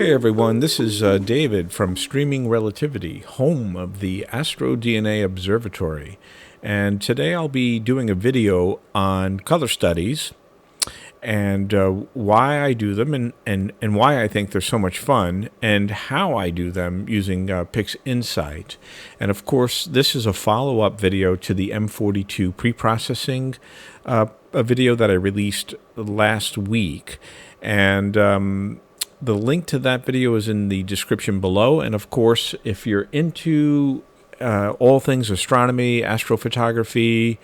Hey everyone, this is David from Streaming Relativity, home of the Astro DNA Observatory. And today I'll be doing a video on color studies and why I do them and why I think they're so much fun and how I do them using PixInsight. And of course, this is a follow-up video to the M42 pre-processing a video that I released last week. And the link to that video is in the description below. And of course, if you're into all things astronomy, astrophotography,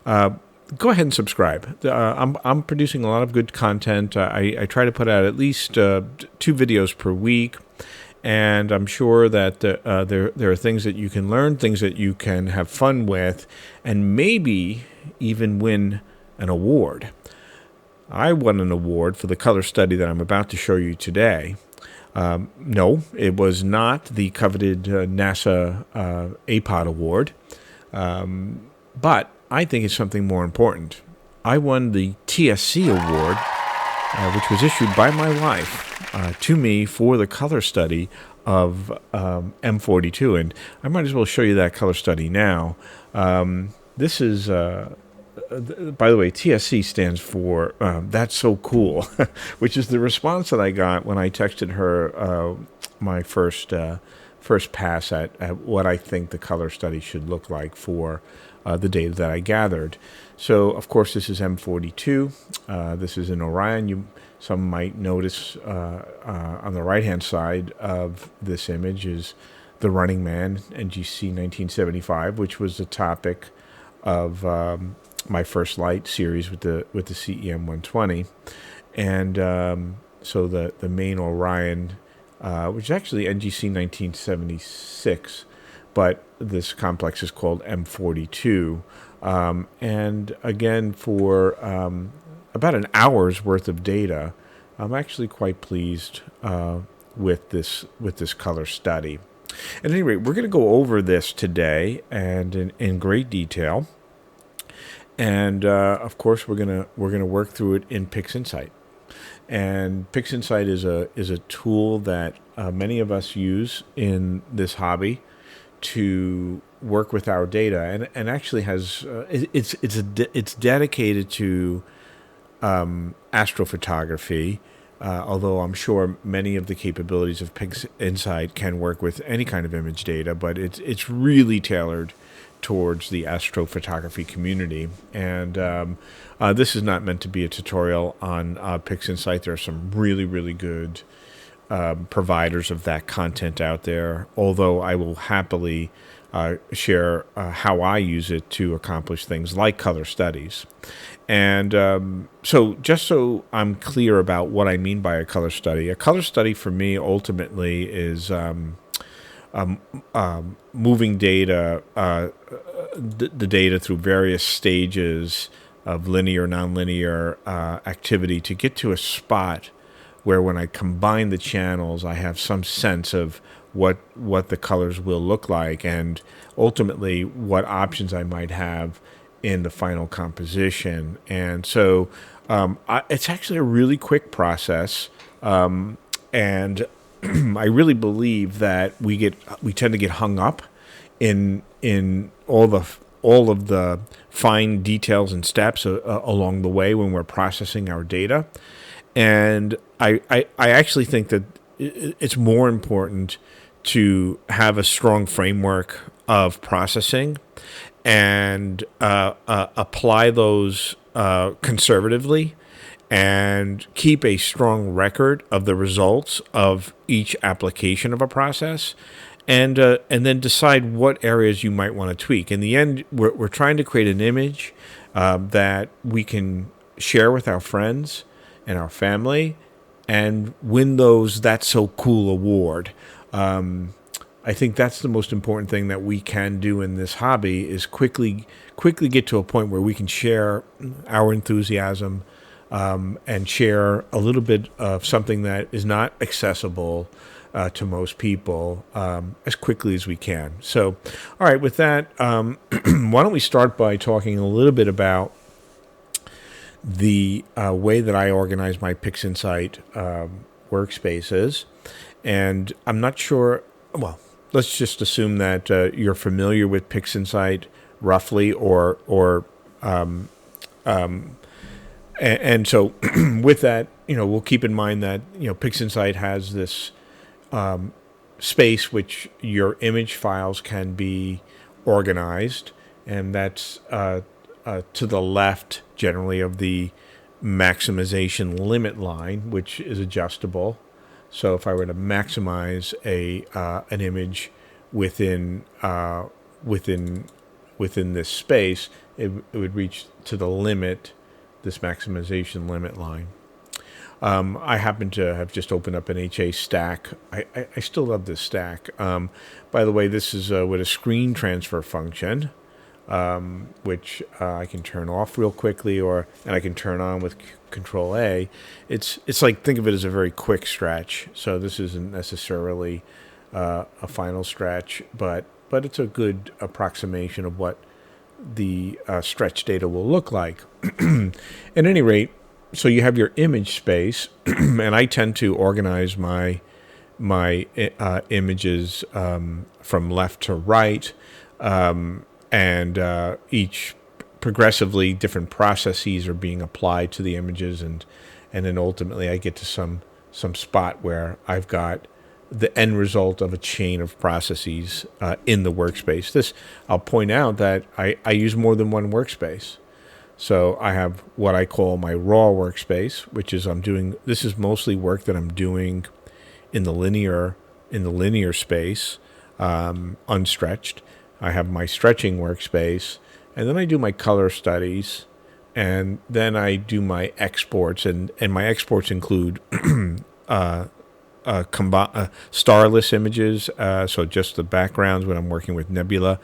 go ahead and subscribe. I'm producing a lot of good content. I try to put out at least 2 videos per week. And I'm sure that there are things that you can learn, things that you can have fun with, and maybe even win an award. I won an award for the color study that I'm about to show you today. No, it was not the coveted NASA APOD award, but I think it's something more important. I won the TSC Award, which was issued by my wife to me for the color study of M42, and I might as well show you that color study now. This is... by the way, TSC stands for "That's So Cool," which is the response that I got when I texted her my first pass at what I think the color study should look like for the data that I gathered. So, of course, this is M42. This is in Orion. Some might notice on the right-hand side of this image is the Running Man, NGC 1975, which was the topic of my first light series with the CEM 120, and so the main Orion, which is actually NGC 1976, but this complex is called M42, and again for about an hour's worth of data, I'm actually quite pleased with this color study. At any rate, we're going to go over this today and in great detail. And of course, we're gonna work through it in PixInsight. And PixInsight is a tool that many of us use in this hobby to work with our data, and actually has it's dedicated to astrophotography. Although I'm sure many of the capabilities of PixInsight can work with any kind of image data, but it's really tailored towards the astrophotography community. And this is not meant to be a tutorial on PixInsight. There are some really good providers of that content out there, although I will happily share how I use it to accomplish things like color studies. And so just so I'm clear about what I mean by a color study for me ultimately is moving data, the data through various stages of linear, nonlinear activity to get to a spot where when I combine the channels, I have some sense of what the colors will look like and ultimately what options I might have in the final composition. And so it's actually a really quick process, and I really believe that we tend to get hung up in all of the fine details and steps along the way when we're processing our data. And I actually think that it's more important to have a strong framework of processing and apply those conservatively and keep a strong record of the results of each application of a process, and then decide what areas you might want to tweak. In the end, we're trying to create an image that we can share with our friends and our family and win those "That's So Cool" award. I think that's the most important thing that we can do in this hobby is quickly get to a point where we can share our enthusiasm and share a little bit of something that is not accessible to most people as quickly as we can. So, all right, with that, why don't we start by talking a little bit about the way that I organize my PixInsight workspaces. And I'm not sure, well, let's just assume that you're familiar with PixInsight roughly, and so with that, we'll keep in mind that, PixInsight has this space which your image files can be organized, and that's to the left generally of the maximization limit line, which is adjustable. So if I were to maximize an image within this space, it would reach to the limit, this maximization limit line. I happen to have just opened up an HA stack. I still love this stack. By the way, this is with a screen transfer function, which I can turn off real quickly, and I can turn on with Control A. It's like, think of it as a very quick stretch. So this isn't necessarily a final stretch, but it's a good approximation of what the stretch data will look like. At any rate, so you have your image space, and I tend to organize my images from left to right, and each progressively different processes are being applied to the images, and then ultimately I get to some spot where I've got the end result of a chain of processes in the workspace. This, I'll point out that I use more than one workspace. So I have what I call my raw workspace, which is this is mostly work that I'm doing in the linear space, unstretched. I have my stretching workspace, and then I do my color studies, and then I do my exports, and my exports include Starless images, so just the backgrounds when I'm working with Nebula,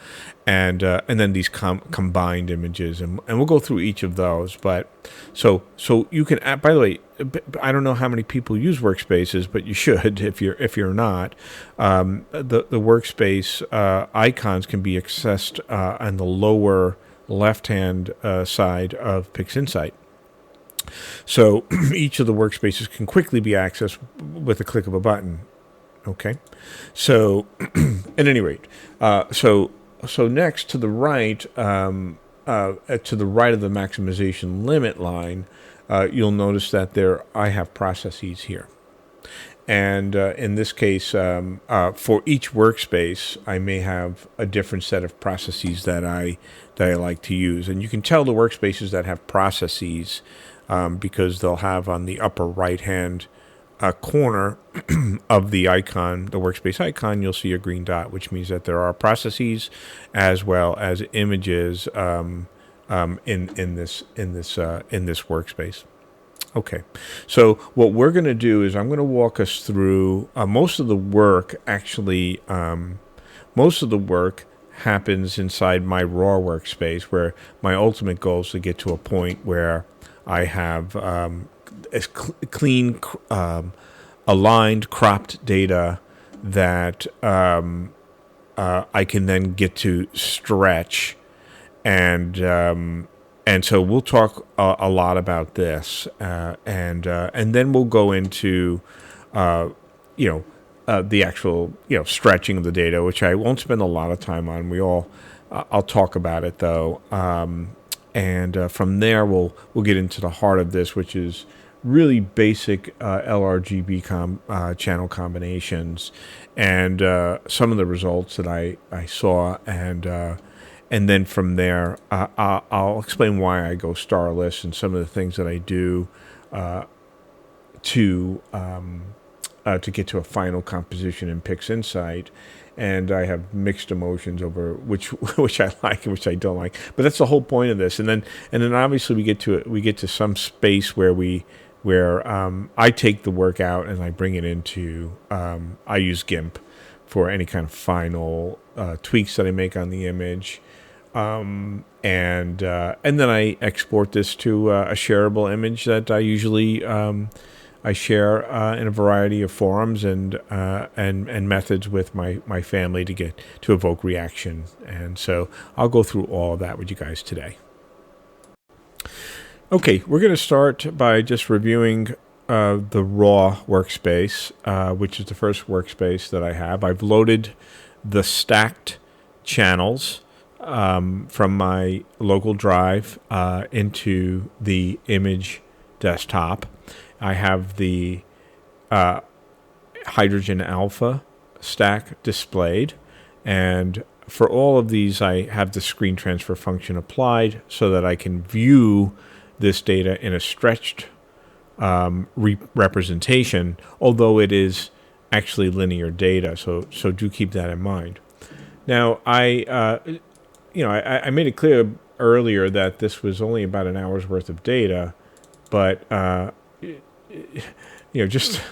and then these combined images, and we'll go through each of those. But so you can, by the way, I don't know how many people use workspaces, but you should if you're not. The workspace icons can be accessed on the lower left-hand side of PixInsight. So each of the workspaces can quickly be accessed with a click of a button. Okay, so at any rate, so next to the right, of the maximization limit line, you'll notice that I have processes here, and in this case, for each workspace, I may have a different set of processes that I like to use, and you can tell the workspaces that have processes. Because they'll have on the upper right-hand corner of the icon, the workspace icon, you'll see a green dot, which means that there are processes as well as images in this workspace. Okay, so what we're going to do is I'm going to walk us through most of the work. Actually, most of the work happens inside my raw workspace, where my ultimate goal is to get to a point where I have clean, aligned, cropped data that I can then get to stretch, and so we'll talk a lot about this, and then we'll go into the actual stretching of the data, which I won't spend a lot of time on. I'll talk about it though. And from there, we'll get into the heart of this, which is really basic LRGB channel combinations, and some of the results that I saw, and then from there, I'll explain why I go starless and some of the things that I do to get to a final composition in PixInsight. And I have mixed emotions over which I like and which I don't like. But that's the whole point of this. And then obviously we get to some space where I take the work out and I bring it into I use GIMP for any kind of final tweaks that I make on the image, and then I export this to a shareable image that I usually I share in a variety of forums and methods with my family to evoke reaction. And so I'll go through all of that with you guys today. Okay, we're going to start by just reviewing the raw workspace, which is the first workspace that I have. I've loaded the stacked channels from my local drive into the image desktop. I have the hydrogen alpha stack displayed, and for all of these I have the screen transfer function applied so that I can view this data in a stretched representation, although it is actually linear data, so do keep that in mind. Now I made it clear earlier that this was only about an hour's worth of data, but just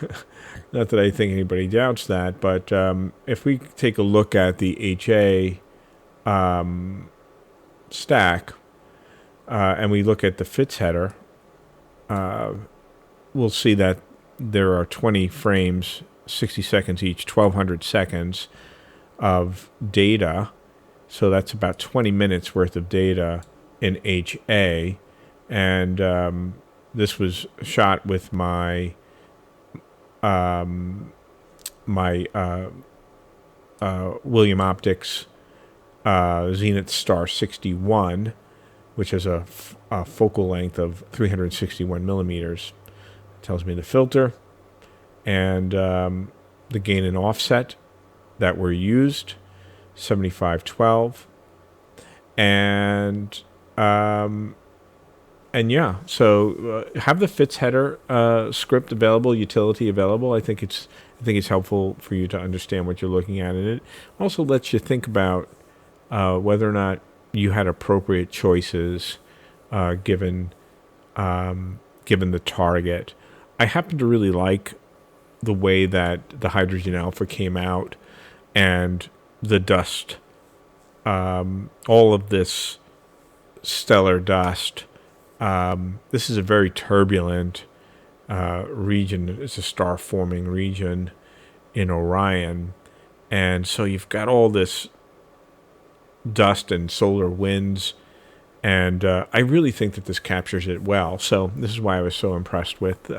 not that I think anybody doubts that, but if we take a look at the HA stack and we look at the fits header, we'll see that there are 20 frames, 60 seconds each, 1,200 seconds of data. So that's about 20 minutes worth of data in HA. And this was shot with my William Optics Zenith Star 61, which has a focal length of 361 millimeters. It tells me the filter and the gain and offset that were used, 7512, and yeah, so have the fits header script available, utility available. I think it's helpful for you to understand what you're looking at, and it also lets you think about whether or not you had appropriate choices given the target. I happen to really like the way that the hydrogen alpha came out, and the dust, all of this stellar dust. This is a very turbulent region. It's a star-forming region in Orion, and so you've got all this dust and solar winds, and I really think that this captures it well. So this is why I was so impressed with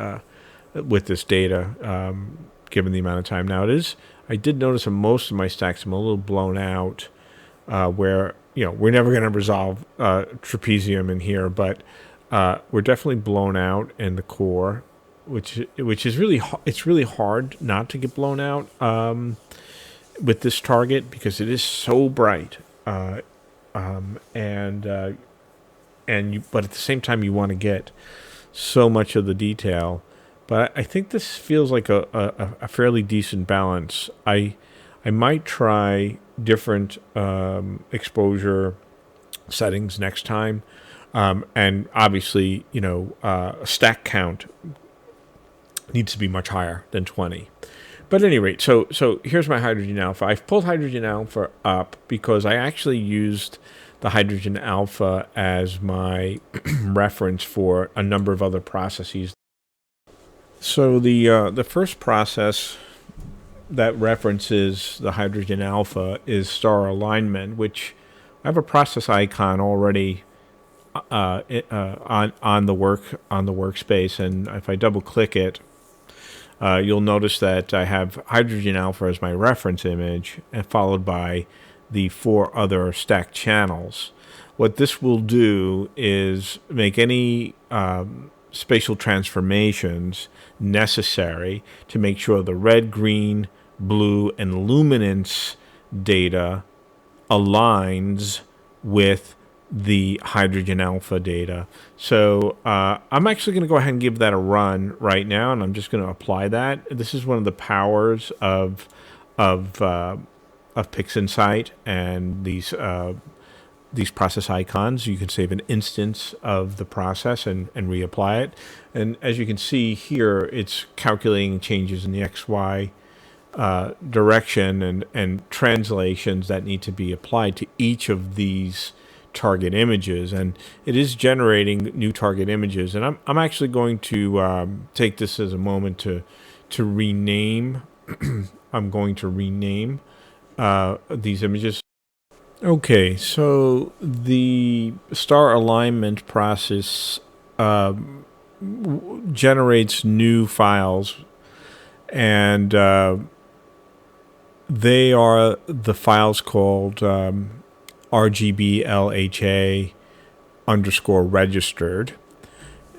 this data, given the amount of time. Now I did notice in most of my stacks I'm a little blown out, where we're never going to resolve trapezium in here, but we're definitely blown out in the core, which is really it's really hard not to get blown out with this target because it is so bright, but at the same time you want to get so much of the detail. But I think this feels like a fairly decent balance. I might try different exposure settings next time. And obviously, stack count needs to be much higher than 20. But at any rate, so here's my hydrogen alpha. I've pulled hydrogen alpha up because I actually used the hydrogen alpha as my reference for a number of other processes. So the first process that references the hydrogen alpha is star alignment, which I have a process icon already on the workspace, and if I double click it, you'll notice that I have hydrogen alpha as my reference image, and followed by the 4 other stacked channels. What this will do is make any spatial transformations necessary to make sure the red, green, blue, and luminance data aligns with the hydrogen alpha data. So I'm actually going to go ahead and give that a run right now, and I'm just going to apply that. This is one of the powers of PixInsight and these process icons. You can save an instance of the process and reapply it. And as you can see here, it's calculating changes in the XY direction and translations that need to be applied to each of these target images, and it is generating new target images. And I'm actually going to take this as a moment to rename. I'm going to rename these images. Okay, so the star alignment process generates new files, and they are the files called RGB LHA _ registered.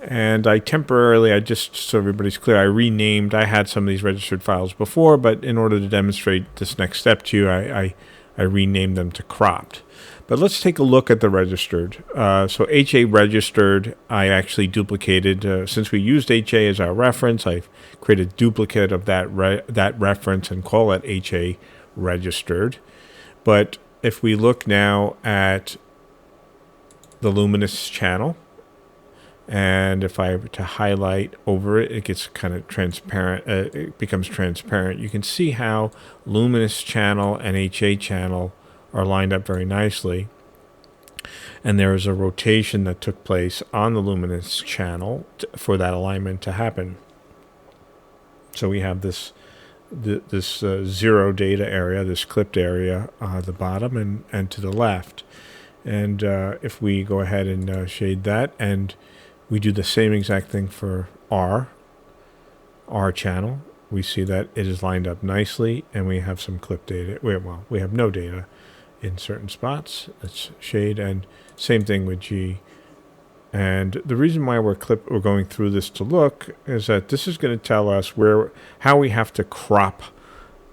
And I just so everybody's clear, I had some of these registered files before, but in order to demonstrate this next step to you, I renamed them to cropped. But let's take a look at the registered. So HA registered, I actually duplicated. Since we used HA as our reference, I've created a duplicate of that reference and call it HA registered. But if we look now at the luminous channel, and if I were to highlight over it, it gets kind of transparent. It becomes transparent. You can see how luminous channel and HA channel are lined up very nicely. And there is a rotation that took place on the luminous channel for that alignment to happen. So we have this zero data area, this clipped area at the bottom and to the left. And if we go ahead and shade that, and we do the same exact thing for R channel, we see that it is lined up nicely, and we have some clip data. Well, we have no data in certain spots. Let's shade, and same thing with G. And the reason why we're going through this to look is that this is going to tell us how we have to crop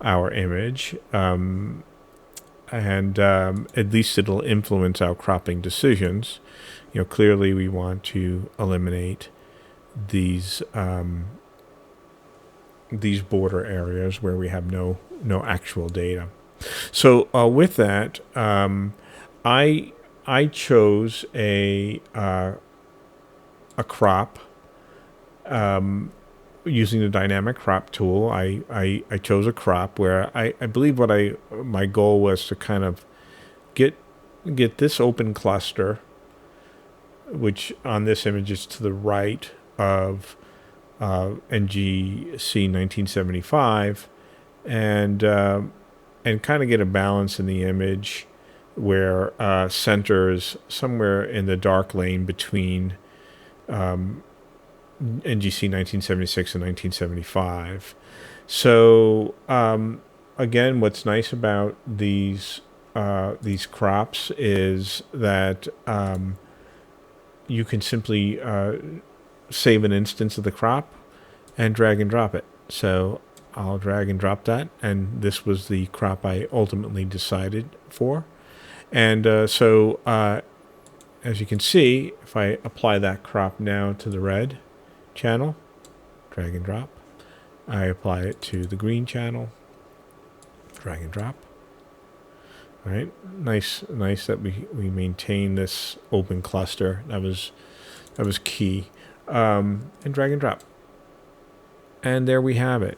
our image, and at least it'll influence our cropping decisions. Clearly we want to eliminate these border areas where we have no actual data. So with that, I chose a crop using the dynamic crop tool. I chose a crop where I believe my goal was to kind of get this open cluster, which on this image is to the right of NGC 1975, and kind of get a balance in the image where centers somewhere in the dark lane between NGC 1976 and 1975. So again, what's nice about these crops is that you can simply save an instance of the crop and drag and drop it. So I'll drag and drop that, and this was the crop I ultimately decided for. And so as you can see, if I apply that crop now to the red channel, drag and drop, I apply it to the green channel, drag and drop. All right, nice that we maintain this open cluster. That was key. And drag and drop. And there we have it.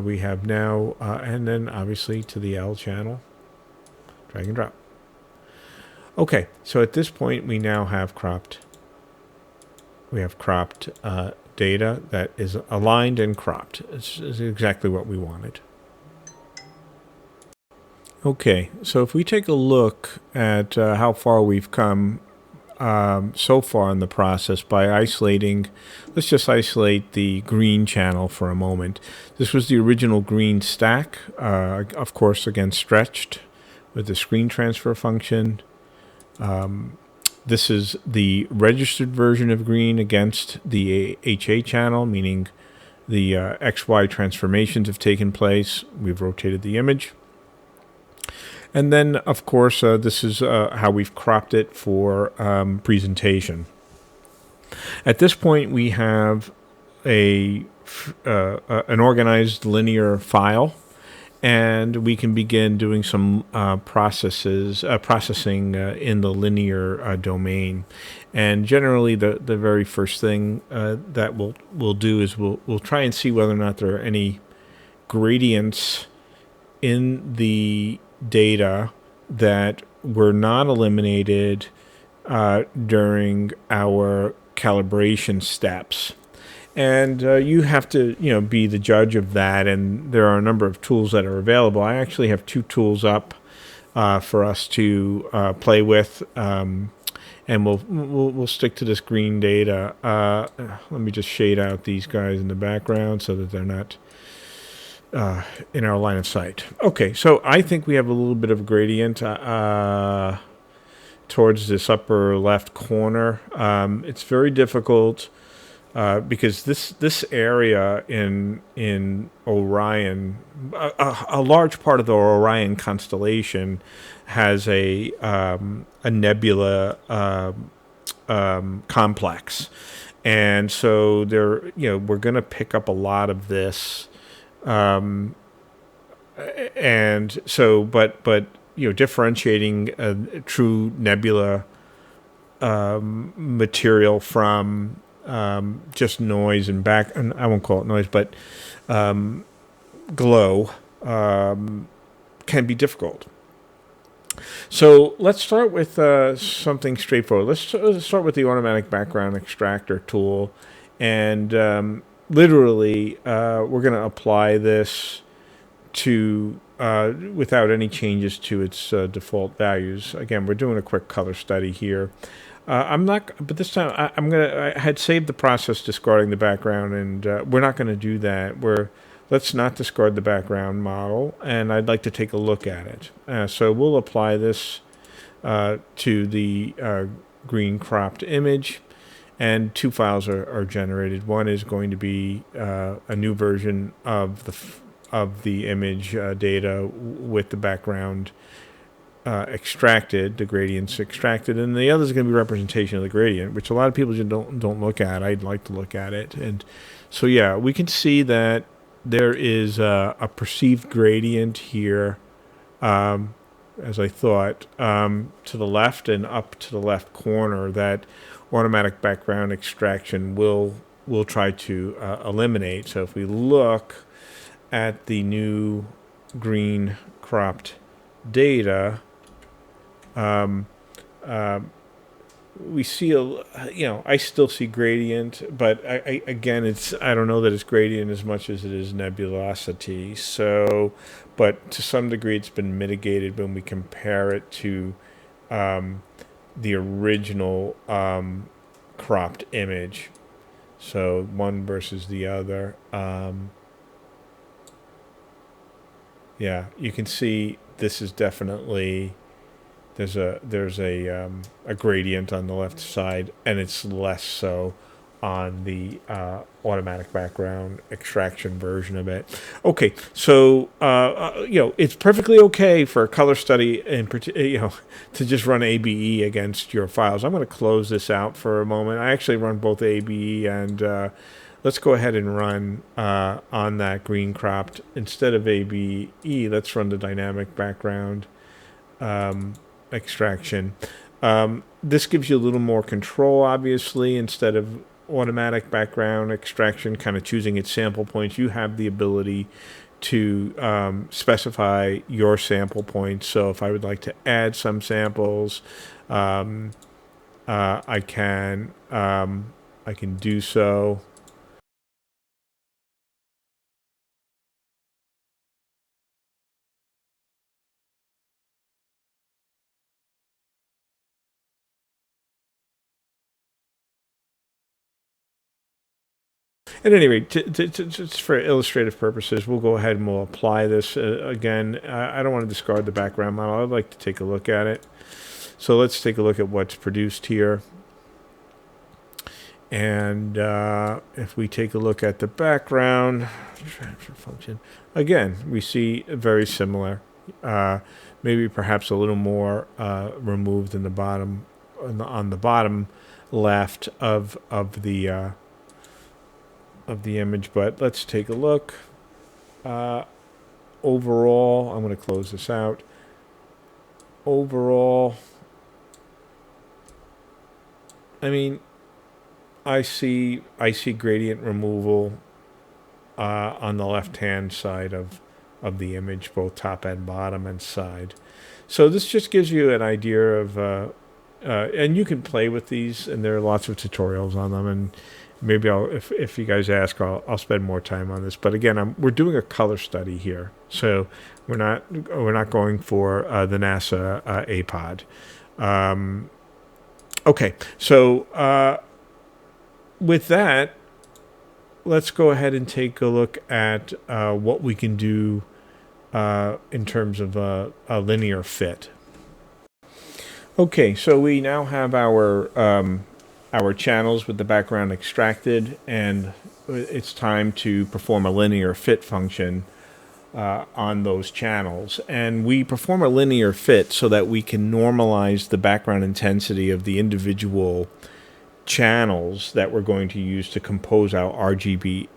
We have now, and then obviously to the L channel, drag and drop. Okay, so at this point we now have cropped. We have cropped data that is aligned and cropped. It's exactly what we wanted. Okay, so if we take a look at how far we've come so far in the process by isolating, let's just isolate the green channel for a moment. This was the original green stack, of course, again stretched with the screen transfer function. This is the registered version of green against the HA channel, meaning the XY transformations have taken place. We've rotated the image. And then, of course, this is how we've cropped it for presentation. At this point, we have an organized linear file, and we can begin doing some processing in the linear domain. And generally, the very first thing that we'll do is we'll try and see whether or not there are any gradients in the data that were not eliminated during our calibration steps. And you have to, be the judge of that. And there are a number of tools that are available. I actually have two tools up for us to play with. and we'll stick to this green data. Let me just shade out these guys in the background so that they're not in our line of sight. Okay, so I think we have a little bit of a gradient towards this upper left corner. It's very difficult because this area in Orion, a large part of the Orion constellation has a nebula complex, and so we're going to pick up a lot of this, and so but differentiating a true nebula material from just noise and and I won't call it noise, but glow can be difficult. So let's start with something straightforward. Let's start with the automatic background extractor tool, and literally we're going to apply this to without any changes to its default values. Again, we're doing a quick color study here. I'm not, but this time I had saved the process discarding the background, and we're not going to do that. Let's not discard the background model, and I'd like to take a look at it. So we'll apply this to the green cropped image, and two files are generated. One is going to be a new version of the image data with the background extracted, the gradients extracted, and the other is going to be representation of the gradient, which a lot of people just don't look at. I'd like to look at it, and so yeah, we can see that there is a perceived gradient here, as I thought, to the left and up to the left corner that automatic background extraction will try to eliminate. So if we look at the new green cropped data, we see I still see gradient, but again, I don't know that it's gradient as much as it is nebulosity. So, but to some degree, it's been mitigated when we compare it to the original cropped image. So one versus the other. Yeah, you can see this is definitely there's a gradient on the left side, and it's less so on the automatic background extraction version of it. Okay, so it's perfectly okay for a color study to just run ABE against your files. I'm going to close this out for a moment. I actually run both ABE and let's go ahead and run on that green cropped. Instead of ABE, let's run the dynamic background extraction. This gives you a little more control, obviously. Instead of automatic background extraction kind of choosing its sample points, you have the ability to specify your sample points. So if I would like to add some samples, I can do so. At any rate, just for illustrative purposes, we'll go ahead and we'll apply this. Again, I don't want to discard the background model. I'd like to take a look at it. So let's take a look at what's produced here. And if we take a look at the background transfer function, again, we see very similar. Maybe perhaps a little more removed in the bottom, on the bottom left of the image, but let's take a look. Overall, I'm going to close this out. Overall, I mean, I see gradient removal on the left-hand side of the image, both top and bottom and side. So this just gives you an idea of, and you can play with these, and there are lots of tutorials on them, and maybe if you guys ask, I'll spend more time on this. But again, we're doing a color study here, so we're not going for the NASA APOD. Okay, so with that, let's go ahead and take a look at what we can do in terms of a linear fit. Okay, so we now have our channels with the background extracted, and it's time to perform a linear fit function on those channels. And we perform a linear fit so that we can normalize the background intensity of the individual channels that we're going to use to compose our RGB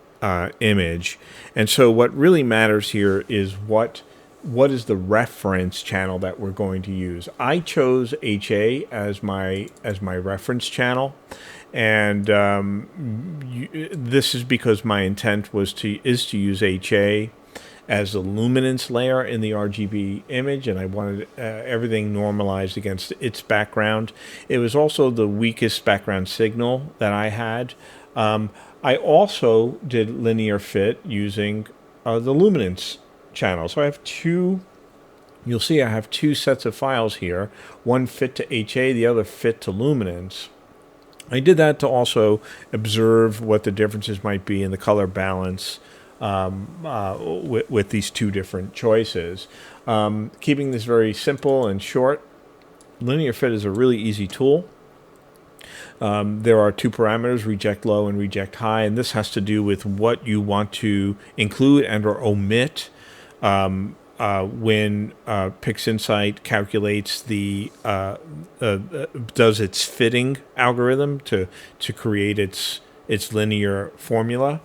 image. And so what really matters here is what is the reference channel that we're going to use. I chose HA as my reference channel, and this is because my intent is to use HA as the luminance layer in the RGB image, and I wanted everything normalized against its background. It was also the weakest background signal that I had. I also did linear fit using the luminance channel. So I have two, you'll see I have two sets of files here, one fit to HA, the other fit to luminance. I did that to also observe what the differences might be in the color balance with these two different choices. Keeping this very simple and short, linear fit is a really easy tool. There are two parameters, reject low and reject high, and this has to do with what you want to include and or omit when PixInsight calculates does its fitting algorithm to create its linear formula.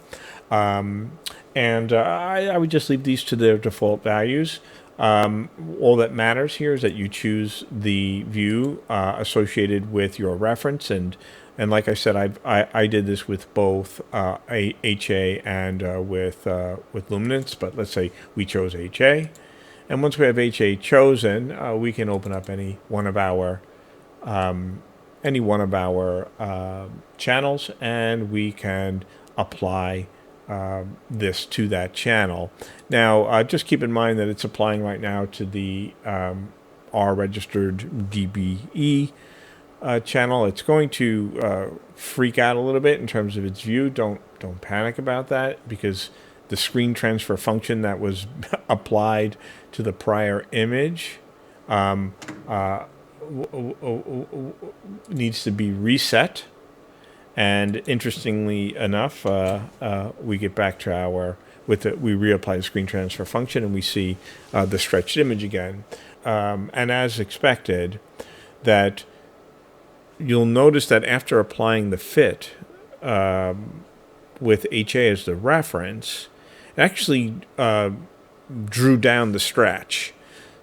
I would just leave these to their default values. All that matters here is that you choose the view associated with your reference, and like I said, I did this with both HA and with luminance. But let's say we chose HA, and once we have HA chosen, we can open up any one of our channels, and we can apply this to that channel. Now, just keep in mind that it's applying right now to the R registered DBE channel. It's going to freak out a little bit in terms of its view. Don't panic about that, because the screen transfer function that was applied to the prior image needs to be reset. And interestingly enough, we get back to we reapply the screen transfer function, and we see the stretched image again. And as expected, that you'll notice that after applying the fit with HA as the reference, it actually drew down the stretch.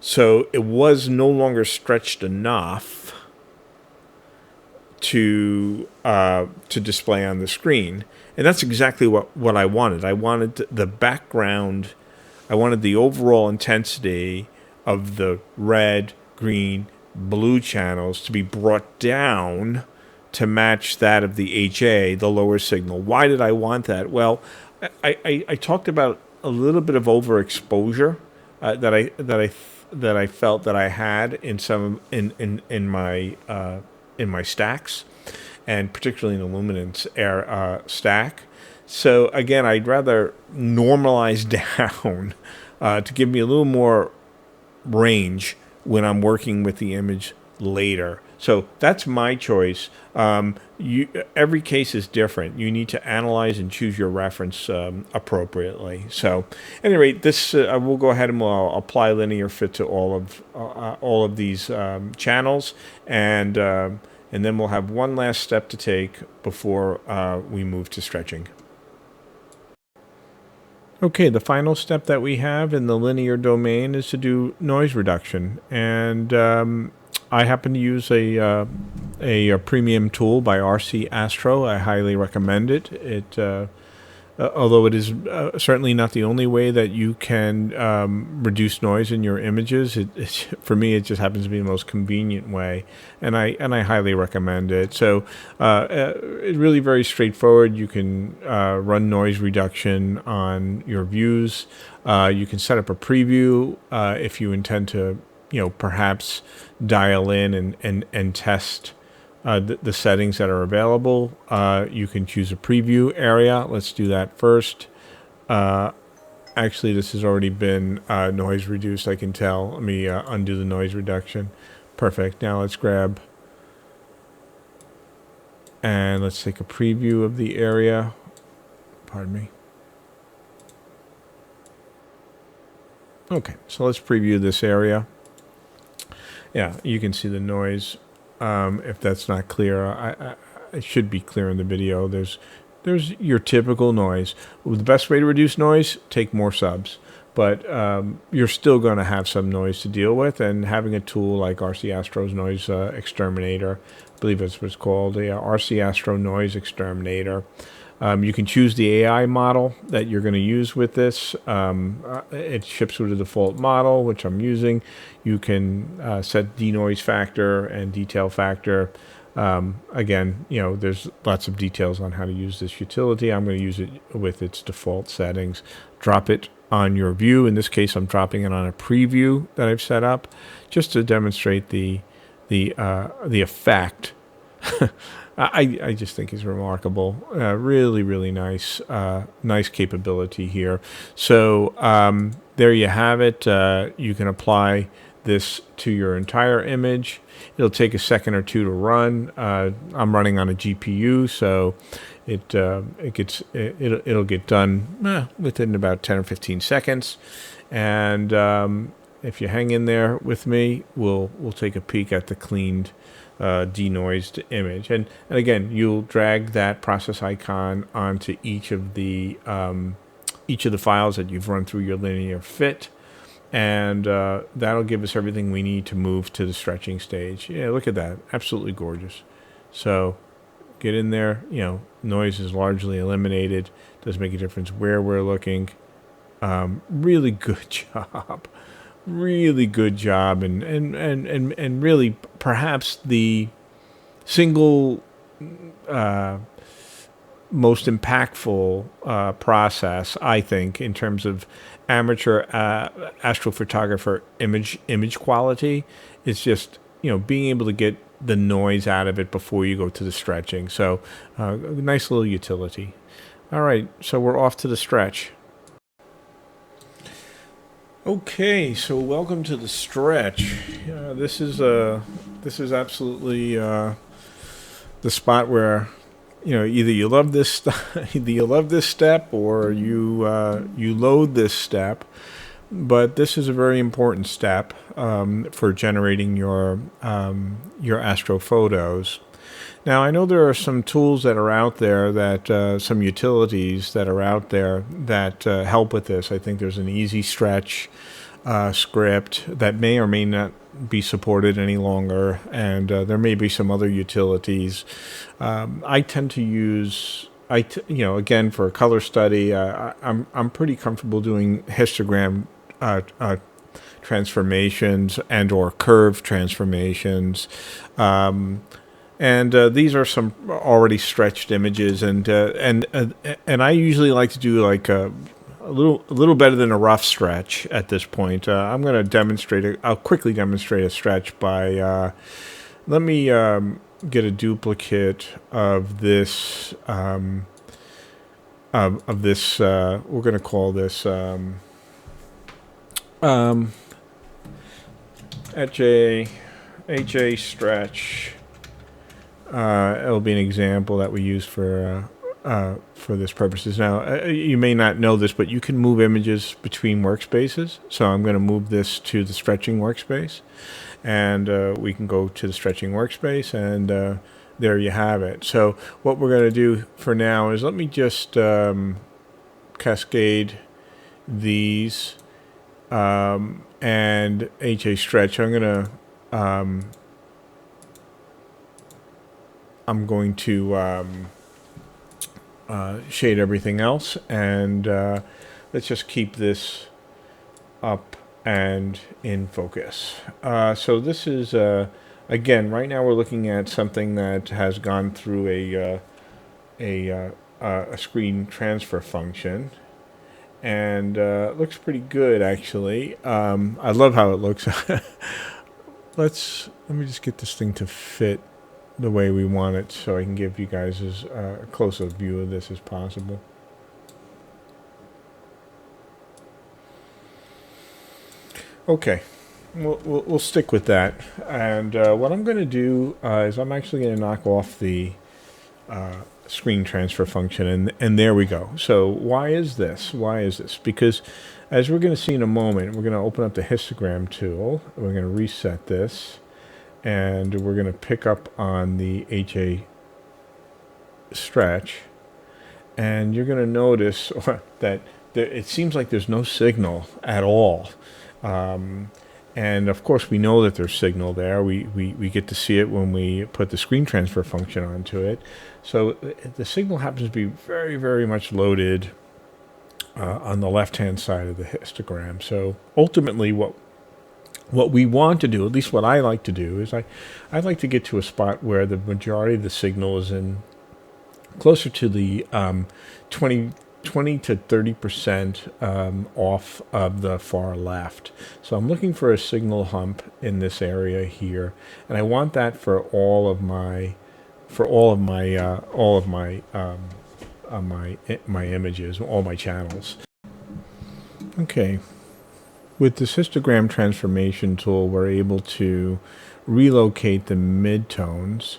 So it was no longer stretched enough to display on the screen. And that's exactly what I wanted. I wanted the background, I wanted the overall intensity of the red, green, blue channels to be brought down to match that of the HA, the lower signal. Why did I want that? Well, I talked about a little bit of overexposure that I felt that I had in my stacks, and particularly in the luminance stack. So again, I'd rather normalize down to give me a little more range when I'm working with the image later. So that's my choice. Every case is different. You need to analyze and choose your reference appropriately. So, at any rate, this we'll go ahead and we'll apply linear fit to all of these channels, and then we'll have one last step to take before we move to stretching. Okay, the final step that we have in the linear domain is to do noise reduction, and I happen to use a premium tool by RC Astro. I highly recommend it. Although it is certainly not the only way that you can reduce noise in your images, for me it just happens to be the most convenient way, and I highly recommend it. So it's really very straightforward. You can run noise reduction on your views. You can set up a preview if you intend to, perhaps dial in and test the settings that are available. You can choose a preview area. Let's do that first. Actually, this has already been noise reduced, I can tell. Let me undo the noise reduction. Perfect. Now let's grab and let's take a preview of the area. Pardon me. Okay, so let's preview this area. Yeah, you can see the noise. If that's not clear, it should be clear in the video. There's your typical noise. The best way to reduce noise, take more subs. But you're still going to have some noise to deal with, and having a tool like RC Astro's Noise Exterminator, I believe that's what it's called, the RC Astro Noise Exterminator. You can choose the AI model that you're going to use with this. It ships with the default model, which I'm using. You can set denoise factor and detail factor. Again, you know, there's lots of details on how to use this utility. I'm going to use it with its default settings. Drop it on your view. In this case, I'm dropping it on a preview that I've set up just to demonstrate the effect. I just think is remarkable. Really, really nice, nice capability here. So there you have it. You can apply this to your entire image. It'll take a second or two to run. I'm running on a GPU, so it'll get done within about 10 or 15 seconds. And if you hang in there with me, we'll take a peek at the cleaned denoised image. And again, you'll drag that process icon onto each of the files that you've run through your LinearFit. And that'll give us everything we need to move to the stretching stage. Yeah, look at that. Absolutely gorgeous. So get in there. You know, noise is largely eliminated. Doesn't make a difference where we're looking. Really good job. Really good job. And really perhaps the single most impactful process, I think, in terms of amateur astrophotographer image quality, is just, you know, being able to get the noise out of it before you go to the stretching. So nice little utility. All right, so we're off to the stretch. Okay, so welcome to the stretch. This is absolutely the spot where, you know, either you love this step or you loathe this step. But this is a very important step for generating your astro photos. Now, I know there are some tools that are out there, that some utilities that are out there that help with this. I think there's an easy stretch script that may or may not be supported any longer, and there may be some other utilities. I tend to use, again, for a color study, I'm pretty comfortable doing histogram transformations and or curve transformations. And these are some already stretched images, and I usually like to do like a little better than a rough stretch at this point. I'm going to demonstrate I'll quickly demonstrate a stretch by let me get a duplicate of this of this. We're going to call this HA stretch. It'll be an example that we use for this purposes. Now, you may not know this, but you can move images between workspaces. So I'm going to move this to the stretching workspace, and we can go to the stretching workspace, and there you have it. So what we're going to do for now is let me just cascade these and HA stretch. I'm going to shade everything else, and let's just keep this up and in focus. So this is, again, right now we're looking at something that has gone through a screen transfer function, and looks pretty good, actually. I love how it looks. Let me just get this thing to fit the way we want it, so I can give you guys as close a view of this as possible. Okay, we'll stick with that. And what I'm going to do is I'm actually going to knock off the screen transfer function, and there we go. So why is this? Why is this? Because as we're going to see in a moment, we're going to open up the histogram tool. We're going to reset this, and we're going to pick up on the HA stretch, and you're going to notice that it seems like there's no signal at all. And of course we know that there's signal there. We get to see it when we put the screen transfer function onto it. So the signal happens to be very, very much loaded on the left-hand side of the histogram. So ultimately what we want to do, at least what I like to do, is I'd like to get to a spot where the majority of the signal is in closer to the 20 to 30% off of the far left. So I'm looking for a signal hump in this area here, and I want that for all of my my images, all my channels. Okay, with this histogram transformation tool, we're able to relocate the midtones,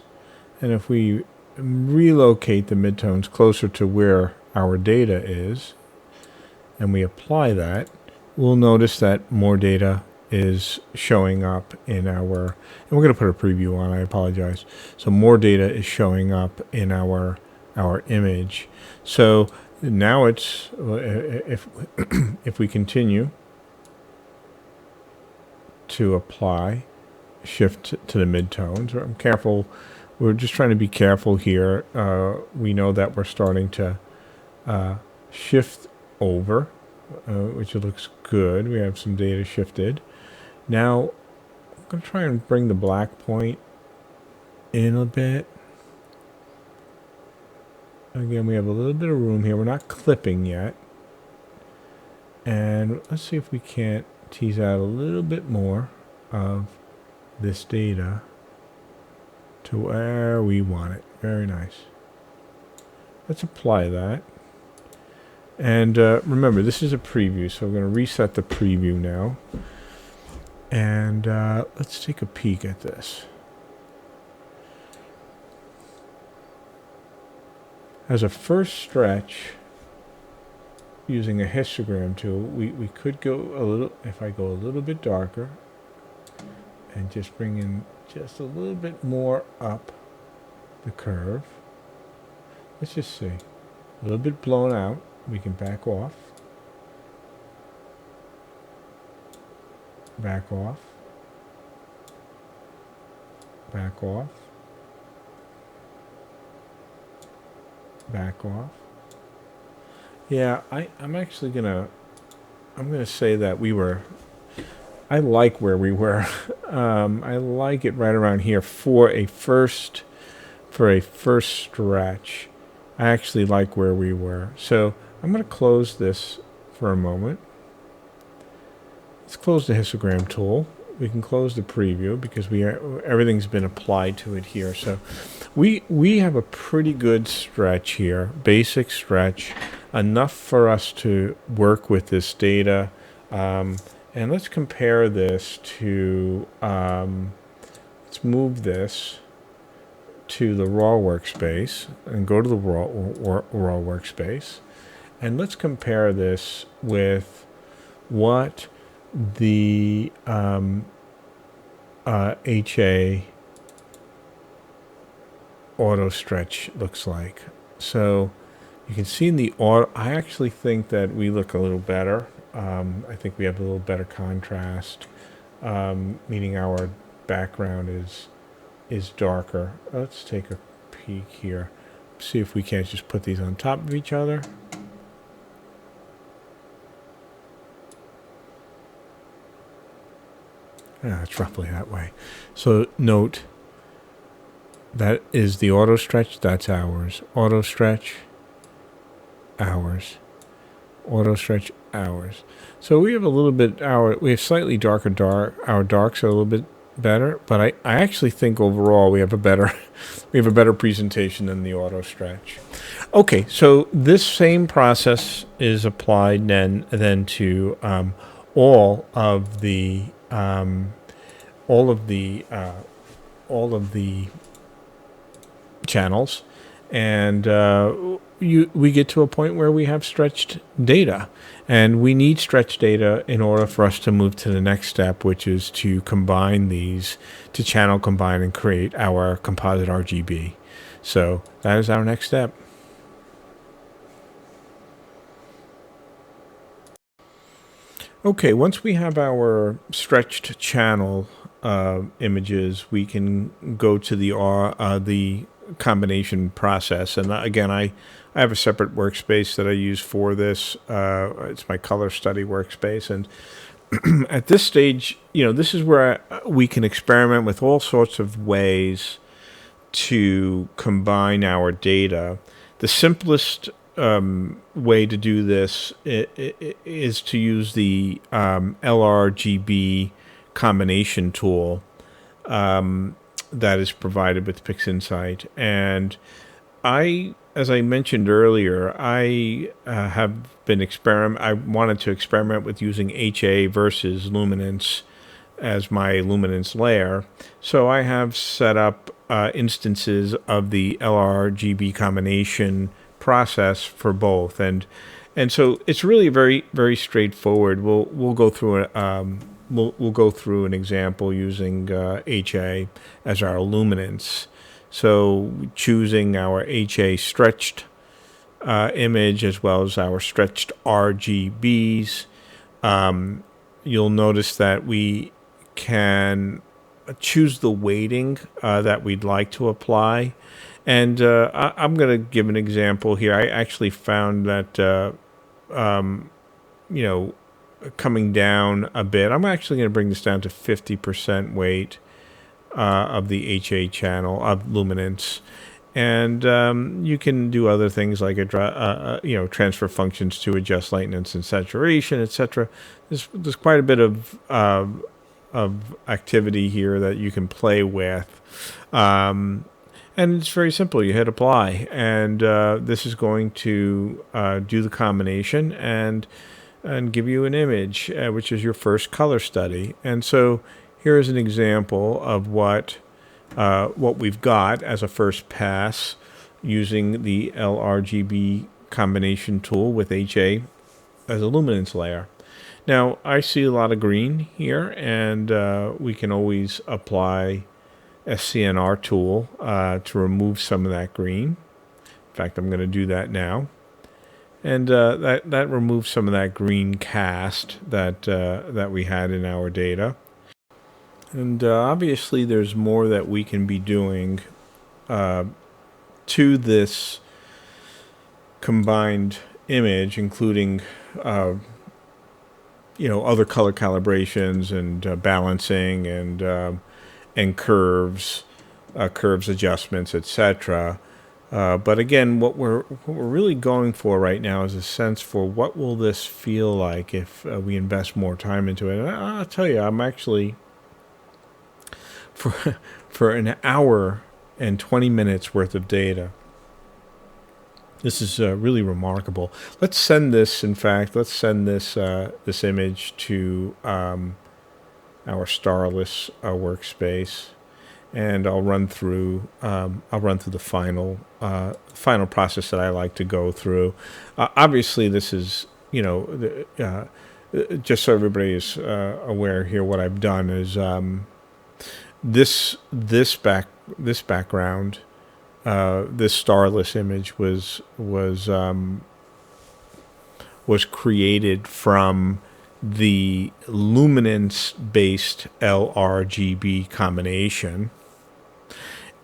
and if we relocate the midtones closer to where our data is, and we apply that, we'll notice that more data is showing up in our, and we're going to put a preview on, I apologize. So more data is showing up in our image. So now it's, if we continue to apply, shift to the midtones, I'm careful, we're just trying to be careful here. We know that we're starting to shift over, which looks good. We have some data shifted. Now I'm going to try and bring the black point in a bit. Again, we have a little bit of room here. We're not clipping yet. And let's see if we can't tease out a little bit more of this data to where we want it. Very nice. Let's apply that. And remember, this is a preview, so we're going to reset the preview now. And let's take a peek at this. As a first stretch, using a histogram tool, we could go a little, if I go a little bit darker, and just bring in just a little bit more up the curve. Let's just see. A little bit blown out. We can back off. Back off. Back off. Back off. Yeah, I'm actually gonna say that I like where we were. I like it right around here for a first stretch. I actually like where we were. So I'm going to close this for a moment. Let's close the histogram tool. We can close the preview because everything's been applied to it here. So we have a pretty good stretch here, basic stretch, enough for us to work with this data. And let's compare this to, let's move this to the raw workspace and go to the raw workspace. And let's compare this with what the HA auto stretch looks like. So you can see in the auto, I actually think that we look a little better. I think we have a little better contrast, meaning our background is darker. Let's take a peek here. See if we can't just put these on top of each other. It's roughly that way. So note, that is the auto stretch, that's ours. Auto stretch, ours. Auto stretch, ours. So we have a little bit, we have slightly darker our darks are a little bit better, but I actually think overall we have a better we have a better presentation than the auto stretch. Okay, so this same process is applied then to all of the all of the channels, and we get to a point where we have stretched data, and we need stretched data in order for us to move to the next step, which is to combine these, to channel combine and create our composite RGB. So that is our next step. Okay, once we have our stretched channel images, we can go to the combination process. And again, I have a separate workspace that I use for this. It's my color study workspace. And at this stage, this is where we can experiment with all sorts of ways to combine our data. The simplest way to do this is to use the LRGB combination tool that is provided with PixInsight. And as I mentioned earlier, I wanted to experiment with using HA versus luminance as my luminance layer. So I have set up instances of the LRGB combination process for both, and so it's really very, very straightforward. We'll go through we'll go through an example using HA as our luminance. So choosing our HA stretched image as well as our stretched RGBs. You'll notice that we can choose the weighting that we'd like to apply. And I'm going to give an example here. I actually found that, coming down a bit, I'm actually going to bring this down to 50% weight of the HA channel of luminance. And you can do other things like transfer functions to adjust lightness and saturation, etc. There's quite a bit of activity here that you can play with. And it's very simple. You hit apply, and this is going to do the combination and give you an image, which is your first color study. And so here is an example of what we've got as a first pass using the LRGB combination tool with HA as a luminance layer. Now, I see a lot of green here, and we can always apply a CNR tool to remove some of that green. In fact, I'm going to do that now. And that removes some of that green cast that we had in our data. And obviously there's more that we can be doing to this combined image, including other color calibrations and balancing and curves adjustments, etc. But again, what we're really going for right now is a sense for what will this feel like if we invest more time into it. And I'll tell you, I'm actually for an hour and 20 minutes worth of data. This is really remarkable. Let's send this. In fact, let's send this this image to our Starless workspace, and I'll run through the final process that I like to go through. Obviously, this is just so everybody is aware here. What I've done is this background, this Starless image was created from the luminance-based LRGB combination,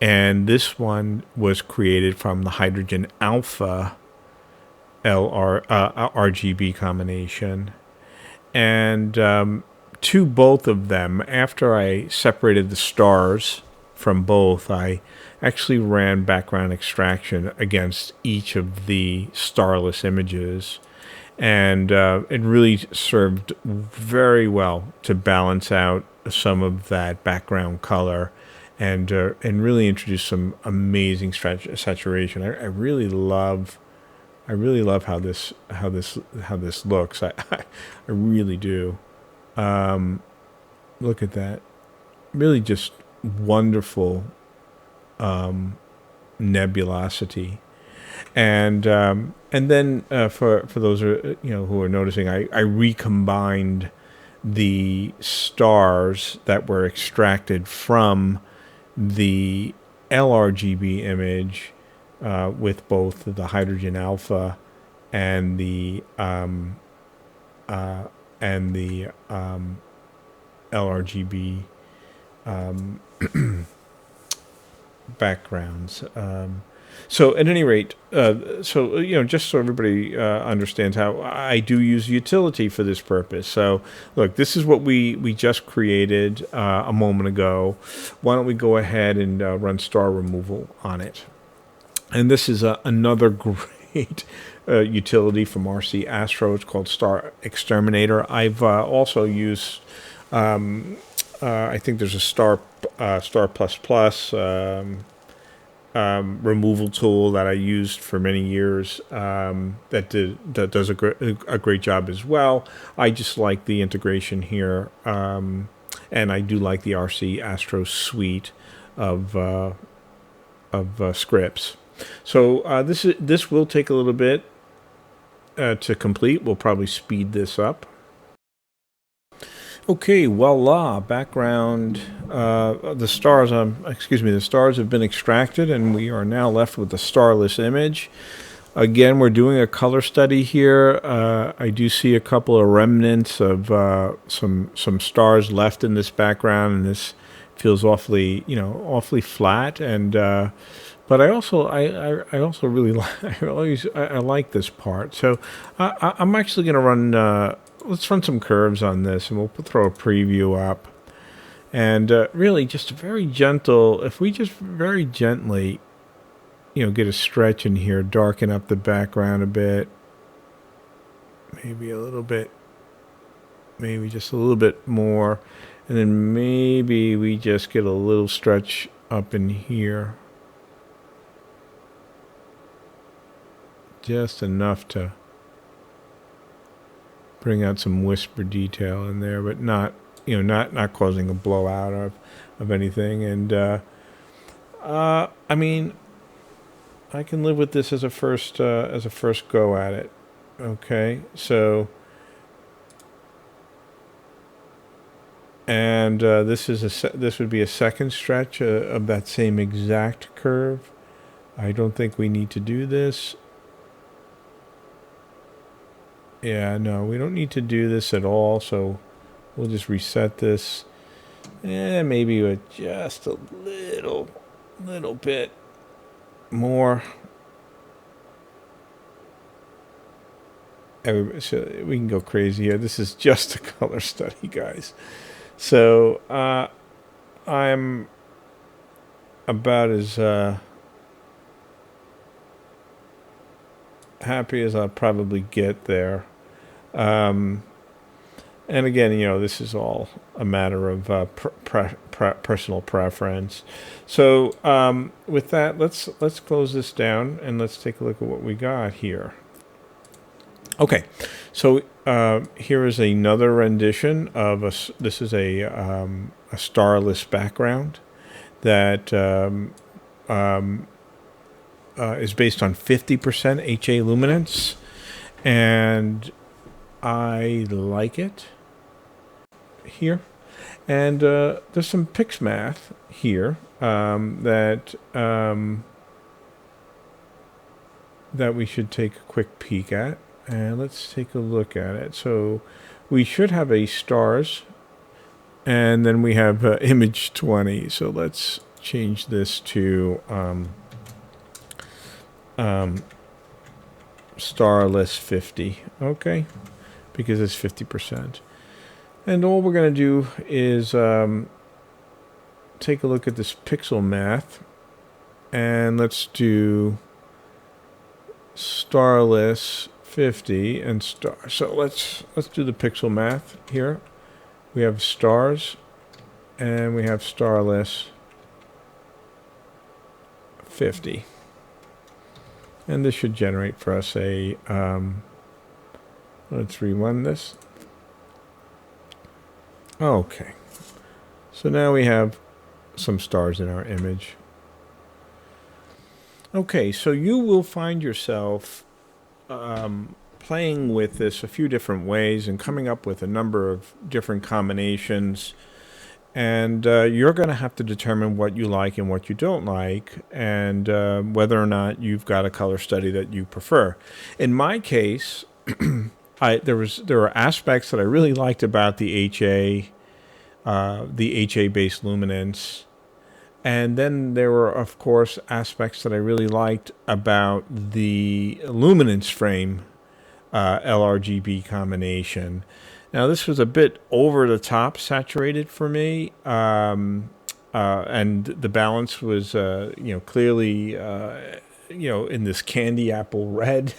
and this one was created from the hydrogen alpha RGB combination. And to both of them, after I separated the stars from both, I actually ran background extraction against each of the Starless images. And it really served very well to balance out some of that background color, and really introduce some amazing saturation. I really love how this looks. I really do. Look at that. Really just wonderful nebulosity. And then for those who are noticing, I recombined the stars that were extracted from the LRGB image with both the hydrogen alpha and the LRGB backgrounds. So at any rate, just so everybody understands how I do use utility for this purpose. So look, this is what we just created a moment ago. Why don't we go ahead and run star removal on it? And this is another great utility from RC Astro. It's called Star Exterminator. I've also used, I think there's a Star plus removal tool that I used for many years that does a great job as well. I just like the integration here, and I do like the RC Astro suite of scripts. So this will take a little bit to complete. We'll probably speed this up. Okay, voila, background, the stars have been extracted, and we are now left with the starless image. Again, we're doing a color study here. I do see a couple of remnants of some stars left in this background, and this feels awfully flat. And but I also really I like this part. So I'm actually going to run. Let's run some curves on this, and we'll throw a preview up. And really, just very gentle. If we just very gently, get a stretch in here, darken up the background a bit, maybe a little bit, maybe just a little bit more, and then maybe we just get a little stretch up in here, just enough to bring out some whisper detail in there, but not causing a blowout of anything. And I mean, I can live with this as a first go at it. Okay, so and this would be a second stretch of that same exact curve. I don't think we need to do this. Yeah, no, we don't need to do this at all, so we'll just reset this. And maybe with just a little bit more. So we can go crazy here. This is just a color study, guys. So I'm about as happy as I'll probably get there. And again, this is all a matter of personal preference. So with that, let's close this down and let's take a look at what we got here. Okay, so here is another rendition of this is a starless background that is based on 50% HA luminance, and I like it here. And there's some Pix math here that we should take a quick peek at. And let's take a look at it. So we should have a stars, and then we have image 20. So let's change this to starless 50. Okay, because it's 50%. And all we're going to do is take a look at this pixel math, and let's do starless 50 and star. So let's do the pixel math here. We have stars, and we have Starless 50. And this should generate for us a, let's rerun this. Okay. So now we have some stars in our image. Okay, so you will find yourself playing with this a few different ways and coming up with a number of different combinations. And you're going to have to determine what you like and what you don't like, and whether or not you've got a color study that you prefer. In my case, there were aspects that I really liked about the HA-based luminance. And then there were, of course, aspects that I really liked about the luminance frame LRGB combination. Now, this was a bit over the top saturated for me, and the balance was, clearly, in this candy apple red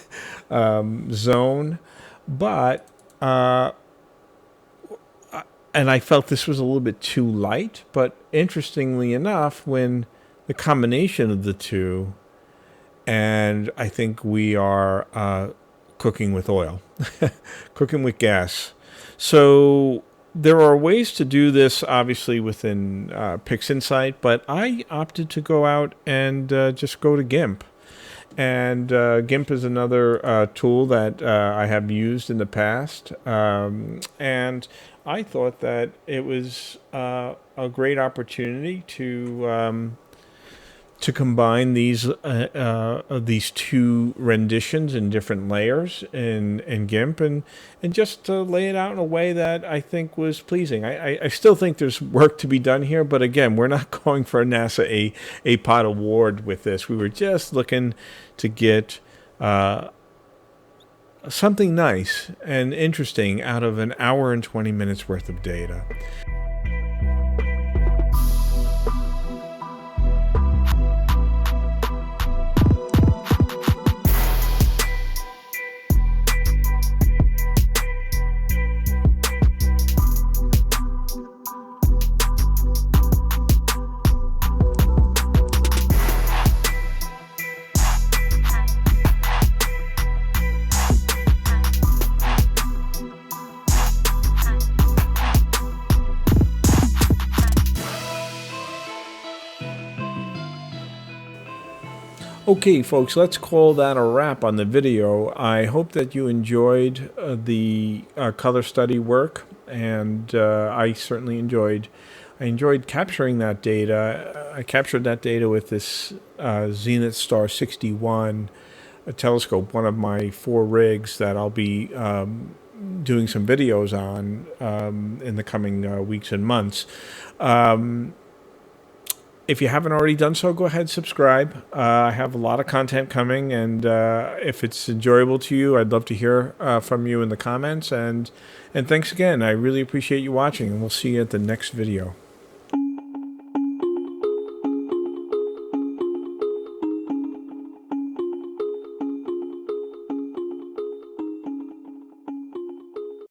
zone. But and I felt this was a little bit too light, but interestingly enough, when the combination of the two, and I think we are cooking with oil, cooking with gas. So there are ways to do this, obviously, within PixInsight, but I opted to go out and just go to GIMP. And GIMP is another tool that I have used in the past, and I thought that it was a great opportunity to combine these two renditions in different layers in GIMP, and just to lay it out in a way that I think was pleasing. I still think there's work to be done here, but again, we're not going for a NASA APOD award with this. We were just looking to get something nice and interesting out of an hour and 20 minutes worth of data. Okay, folks, let's call that a wrap on the video. I hope that you enjoyed the color study work, and I certainly enjoyed capturing that data. I captured that data with this Zenith Star 61 telescope, one of my 4 rigs that I'll be doing some videos on in the coming weeks and months. If you haven't already done so, go ahead and subscribe. I have a lot of content coming, and if it's enjoyable to you, I'd love to hear from you in the comments. And thanks again. I really appreciate you watching, and we'll see you at the next video.